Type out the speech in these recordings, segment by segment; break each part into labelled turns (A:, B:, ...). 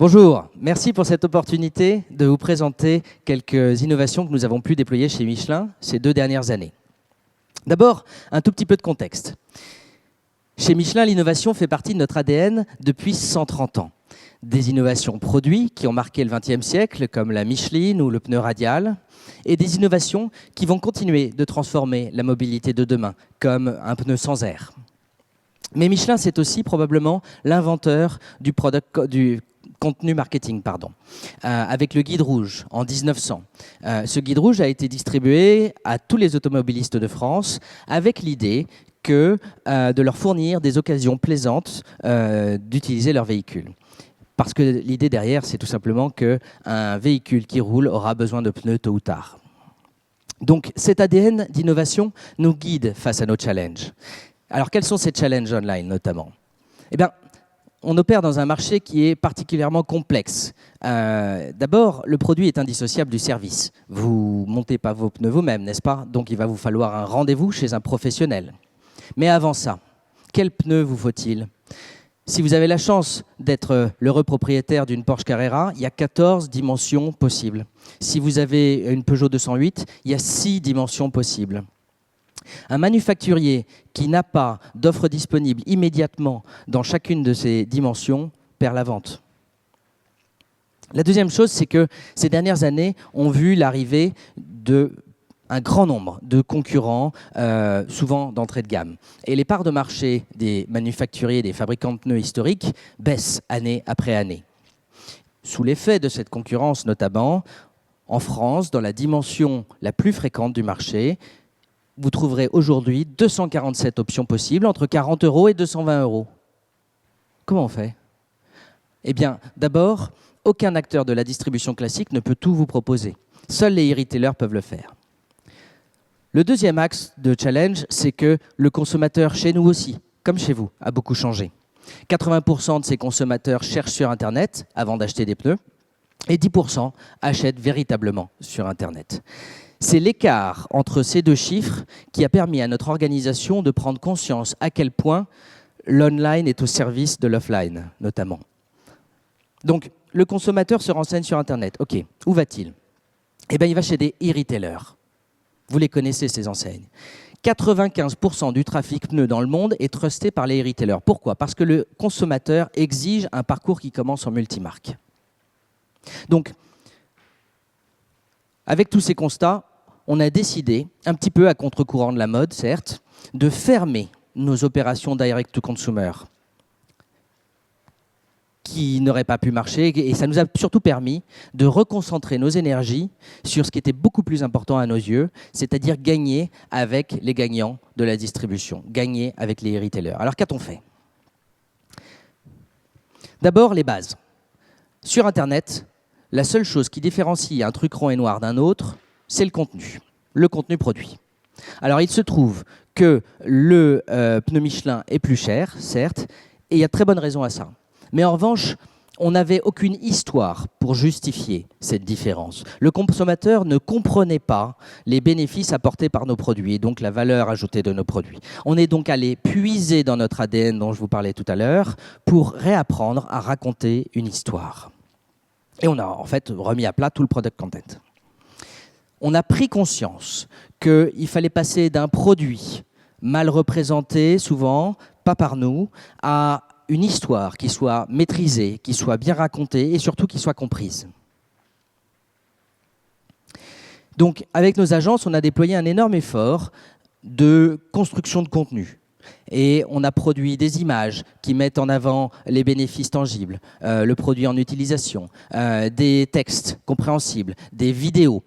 A: Bonjour, merci pour cette opportunité de vous présenter quelques innovations que nous avons pu déployer chez Michelin ces 2 dernières années. D'abord, un tout petit peu de contexte. Chez Michelin, l'innovation fait partie de notre ADN depuis 130 ans. Des innovations produits qui ont marqué le XXe siècle, comme la Micheline ou le pneu radial, et des innovations qui vont continuer de transformer la mobilité de demain, comme un pneu sans air. Mais Michelin, c'est aussi probablement l'inventeur du contenu marketing, avec le guide rouge en 1900. Ce guide rouge a été distribué à tous les automobilistes de France avec l'idée de leur fournir des occasions plaisantes d'utiliser leur véhicule. Parce que l'idée derrière, c'est tout simplement qu'un véhicule qui roule aura besoin de pneus tôt ou tard. Donc cet ADN d'innovation nous guide face à nos challenges. Alors quels sont ces challenges online notamment ? Eh bien, on opère dans un marché qui est particulièrement complexe. D'abord, le produit est indissociable du service. Vous ne montez pas vos pneus vous-même, n'est-ce pas ? Donc il va vous falloir un rendez-vous chez un professionnel. Mais avant ça, quels pneus vous faut-il ? Si vous avez la chance d'être l'heureux propriétaire d'une Porsche Carrera, il y a 14 dimensions possibles. Si vous avez une Peugeot 208, il y a 6 dimensions possibles. Un manufacturier qui n'a pas d'offre disponible immédiatement dans chacune de ces dimensions perd la vente. La deuxième chose, c'est que ces dernières années ont vu l'arrivée d'un grand nombre de concurrents, souvent d'entrée de gamme. Et les parts de marché des manufacturiers, des fabricants de pneus historiques baissent année après année. Sous l'effet de cette concurrence, notamment, en France, dans la dimension la plus fréquente du marché, vous trouverez aujourd'hui 247 options possibles entre 40 € et 220 €. Comment on fait ? Eh bien, d'abord, aucun acteur de la distribution classique ne peut tout vous proposer. Seuls les e-retailers peuvent le faire. Le deuxième axe de challenge, c'est que le consommateur, chez nous aussi, comme chez vous, a beaucoup changé. 80% de ces consommateurs cherchent sur Internet avant d'acheter des pneus et 10% achètent véritablement sur Internet. C'est l'écart entre ces deux chiffres qui a permis à notre organisation de prendre conscience à quel point l'online est au service de l'offline, notamment. Donc, le consommateur se renseigne sur Internet. OK, où va-t-il ? Eh bien, il va chez des e-retailers. Vous les connaissez, ces enseignes. 95% du trafic pneu dans le monde est trusté par les e-retailers. Pourquoi ? Parce que le consommateur exige un parcours qui commence en multimarque. Donc, avec tous ces constats, on a décidé, un petit peu à contre-courant de la mode, certes, de fermer nos opérations direct-to-consumer qui n'auraient pas pu marcher. Et ça nous a surtout permis de reconcentrer nos énergies sur ce qui était beaucoup plus important à nos yeux, c'est-à-dire gagner avec les gagnants de la distribution, gagner avec les retailers. Alors qu'a-t-on fait ? D'abord, les bases. Sur Internet, la seule chose qui différencie un truc rond et noir d'un autre, c'est le contenu produit. Alors, il se trouve que le pneu Michelin est plus cher, certes, et il y a de très bonnes raisons à ça. Mais en revanche, on n'avait aucune histoire pour justifier cette différence. Le consommateur ne comprenait pas les bénéfices apportés par nos produits, et donc la valeur ajoutée de nos produits. On est donc allé puiser dans notre ADN dont je vous parlais tout à l'heure pour réapprendre à raconter une histoire. Et on a en fait remis à plat tout le product content. On a pris conscience qu'il fallait passer d'un produit mal représenté, souvent, pas par nous, à une histoire qui soit maîtrisée, qui soit bien racontée et surtout qui soit comprise. Donc, avec nos agences, on a déployé un énorme effort de construction de contenu. Et on a produit des images qui mettent en avant les bénéfices tangibles, le produit en utilisation, des textes compréhensibles, des vidéos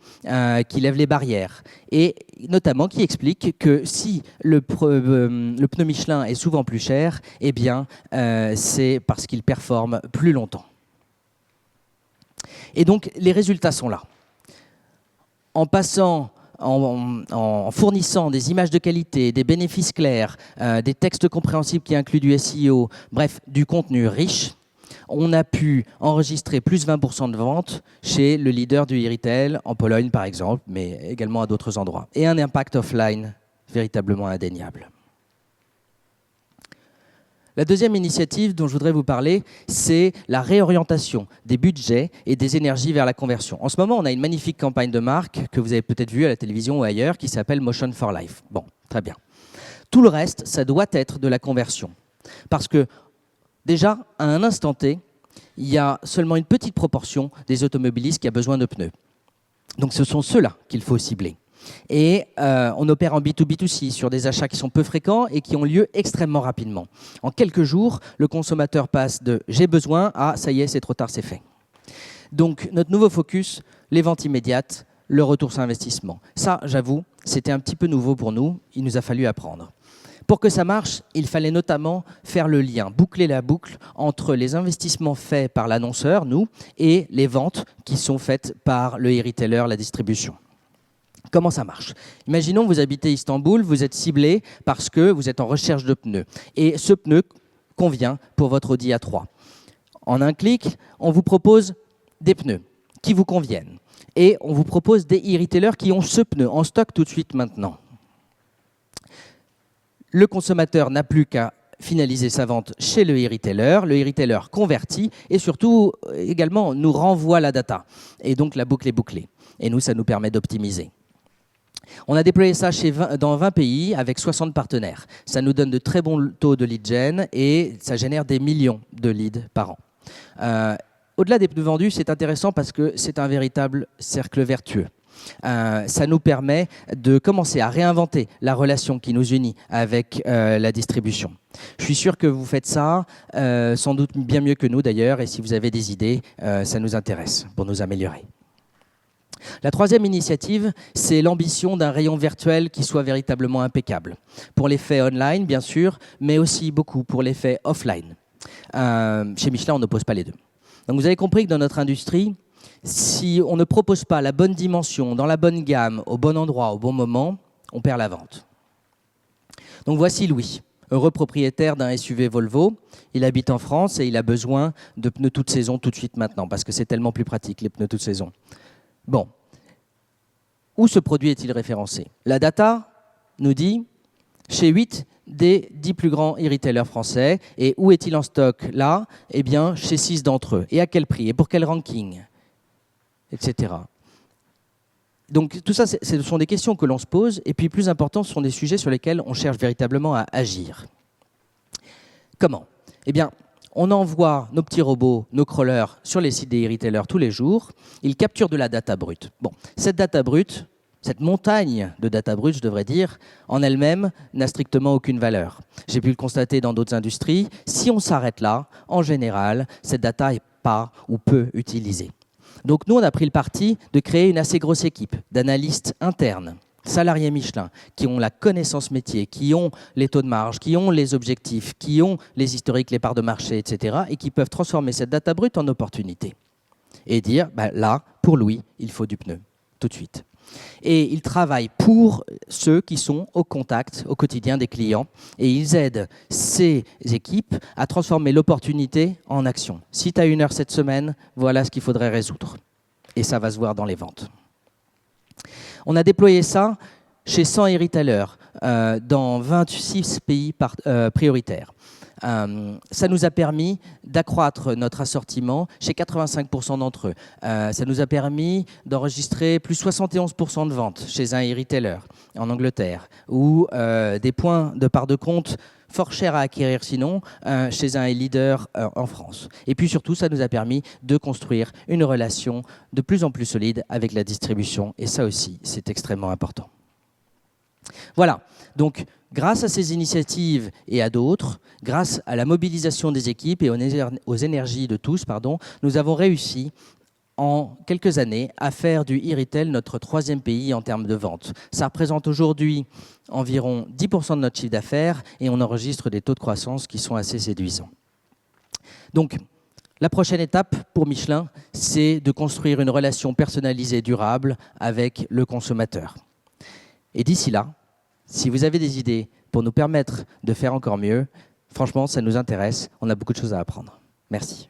A: qui lèvent les barrières et notamment qui expliquent que si le pneu Michelin est souvent plus cher, eh bien c'est parce qu'il performe plus longtemps. Et donc les résultats sont là. En fournissant des images de qualité, des bénéfices clairs, des textes compréhensibles qui incluent du SEO, bref, du contenu riche, on a pu enregistrer plus 20% de ventes chez le leader du e-retail, en Pologne par exemple, mais également à d'autres endroits. Et un impact offline véritablement indéniable. La deuxième initiative dont je voudrais vous parler, c'est la réorientation des budgets et des énergies vers la conversion. En ce moment, on a une magnifique campagne de marque que vous avez peut-être vue à la télévision ou ailleurs qui s'appelle Motion for Life. Bon, très bien. Tout le reste, ça doit être de la conversion. Parce que déjà, à un instant T, il y a seulement une petite proportion des automobilistes qui a besoin de pneus. Donc ce sont ceux-là qu'il faut cibler. Et on opère en B2B2C sur des achats qui sont peu fréquents et qui ont lieu extrêmement rapidement. En quelques jours, le consommateur passe de « j'ai besoin » à « ça y est, c'est trop tard, c'est fait ». Donc notre nouveau focus, les ventes immédiates, le retour sur investissement. Ça, j'avoue, c'était un petit peu nouveau pour nous, il nous a fallu apprendre. Pour que ça marche, il fallait notamment faire le lien, boucler la boucle entre les investissements faits par l'annonceur, nous, et les ventes qui sont faites par le e-retailer, la distribution. Comment ça marche? Imaginons vous habitez Istanbul, vous êtes ciblé parce que vous êtes en recherche de pneus. Et ce pneu convient pour votre Audi A3. En un clic, on vous propose des pneus qui vous conviennent. Et on vous propose des e-retailers qui ont ce pneu en stock tout de suite maintenant. Le consommateur n'a plus qu'à finaliser sa vente chez le e-retailer. Le e-retailer convertit et surtout également nous renvoie la data. Et donc la boucle est bouclée. Et nous, ça nous permet d'optimiser. On a déployé ça dans 20 pays avec 60 partenaires. Ça nous donne de très bons taux de lead gen et ça génère des millions de leads par an. Au-delà des pneus vendus, c'est intéressant parce que c'est un véritable cercle vertueux. Ça nous permet de commencer à réinventer la relation qui nous unit avec la distribution. Je suis sûr que vous faites ça, sans doute bien mieux que nous d'ailleurs, et si vous avez des idées, ça nous intéresse pour nous améliorer. La troisième initiative, c'est l'ambition d'un rayon virtuel qui soit véritablement impeccable. Pour l'effet online, bien sûr, mais aussi beaucoup pour l'effet offline. Chez Michelin, on n'oppose pas les deux. Donc vous avez compris que dans notre industrie, si on ne propose pas la bonne dimension, dans la bonne gamme, au bon endroit, au bon moment, on perd la vente. Donc voici Louis, heureux propriétaire d'un SUV Volvo. Il habite en France et il a besoin de pneus toute saison tout de suite maintenant, parce que c'est tellement plus pratique, les pneus toute saison. Bon, où ce produit est-il référencé? La data nous dit chez 8 des 10 plus grands e-retailers français. Et où est-il en stock là? Eh bien, chez 6 d'entre eux. Et à quel prix? Et pour quel ranking? Etc. Donc tout ça, ce sont des questions que l'on se pose. Et puis plus important, ce sont des sujets sur lesquels on cherche véritablement à agir. Comment? Eh bien, on envoie nos petits robots, nos crawlers, sur les sites des e-retailers tous les jours. Ils capturent de la data brute. Bon, cette data brute, cette montagne de data brute, je devrais dire, en elle-même, n'a strictement aucune valeur. J'ai pu le constater dans d'autres industries. Si on s'arrête là, en général, cette data n'est pas ou peu utilisée. Donc nous, on a pris le parti de créer une assez grosse équipe d'analystes internes, salariés Michelin, qui ont la connaissance métier, qui ont les taux de marge, qui ont les objectifs, qui ont les historiques, les parts de marché, etc. et qui peuvent transformer cette data brute en opportunité. Et dire, bah, là, pour Louis, il faut du pneu, tout de suite. Et ils travaillent pour ceux qui sont au contact, au quotidien des clients. Et ils aident ces équipes à transformer l'opportunité en action. Si tu as 1 heure cette semaine, voilà ce qu'il faudrait résoudre. Et ça va se voir dans les ventes. On a déployé ça chez 100 e-retailers dans 26 pays prioritaires. Ça nous a permis d'accroître notre assortiment chez 85% d'entre eux. Ça nous a permis d'enregistrer plus 71% de ventes chez un e-retailer en Angleterre, ou des points de part de compte fort chers à acquérir sinon chez un leader en France. Et puis surtout, ça nous a permis de construire une relation de plus en plus solide avec la distribution. Et ça aussi, c'est extrêmement important. Voilà, donc grâce à ces initiatives et à d'autres, grâce à la mobilisation des équipes et aux énergies de tous, nous avons réussi en quelques années à faire du e-retail notre 3e pays en termes de vente. Ça représente aujourd'hui environ 10% de notre chiffre d'affaires et on enregistre des taux de croissance qui sont assez séduisants. Donc, la prochaine étape pour Michelin, c'est de construire une relation personnalisée durable avec le consommateur. Et d'ici là, si vous avez des idées pour nous permettre de faire encore mieux, franchement, ça nous intéresse. On a beaucoup de choses à apprendre. Merci.